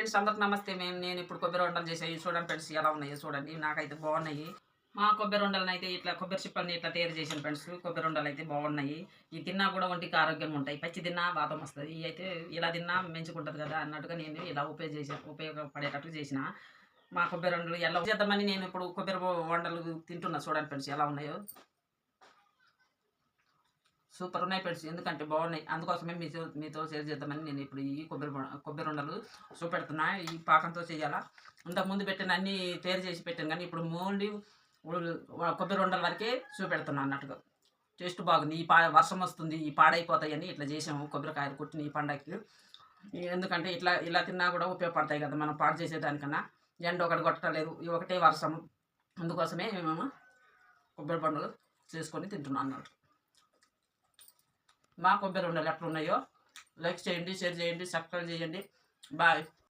Friends అందరికి నమస్తే. నేను ఇప్పుడు కొబ్బరి ఉండలు చేసాయి చూడండి ఫ్రెండ్స్, ఎలా ఉన్నాయో చూడండి. నాకైతే బాగున్నాయి. మా కొబ్బరి ఉండలను అయితే ఇట్లా కొబ్బరి చిప్పల్ని ఇట్లా తయారు చేసాను ఫ్రెండ్స్. కొబ్బరి ఉండలు అయితే బాగున్నాయి. ఇవి తిన్నా కూడా ఒంటికి ఆరోగ్యంగా ఉంటాయి. పచ్చి తిన్నా వాతం వస్తుంది. ఇవి అయితే ఇలా తిన్నా మంచిగుంటుంది కదా అన్నట్టుగా నేను ఇలా ఉపయోగపడేటట్లు చేసిన మా కొబ్బరి ఉండలు ఎలా చేద్దామని నేను ఇప్పుడు కొబ్బరి వండలు తింటున్నా. చూడండి ఫ్రెండ్స్ ఎలా ఉన్నాయో. సూపర్ ఉన్నాయి ఫ్రెండ్స్, ఎందుకంటే బాగున్నాయి. అందుకోసమే మీతో షేర్ చేద్దామని నేను ఇప్పుడు ఈ కొబ్బరి ఉండలు చూపెడుతున్నా. ఈ పాకంతో చేయాలా. ఇంతకుముందు పెట్టిన అన్ని తయారు చేసి పెట్టాను, కానీ ఇప్పుడు ఓన్లీ కొబ్బరి ఉండల వరకే చూపెడుతున్నా అన్నట్టుగా. టేస్ట్ బాగుంది. వర్షం వస్తుంది, ఈ పాడైపోతాయని ఇట్లా చేసాము. కొబ్బరికాయలు కొట్టిన ఈ పండగకి, ఎందుకంటే ఇట్లా ఇలా తిన్నా కూడా ఉపయోగపడతాయి కదా మనం పాడు చేసేదానికన్నా. ఎండ ఒకటి కొట్టలేదు, ఈ ఒకటే వర్షం. అందుకోసమే మేము కొబ్బరి పండుగ చేసుకొని తింటున్నాం అన్నట్టు. మా కొబ్బరి ఉండలు ఎట్లున్నాయో లైక్ చేయండి, షేర్ చేయండి, సబ్స్క్రైబ్ చేయండి. బాయ్.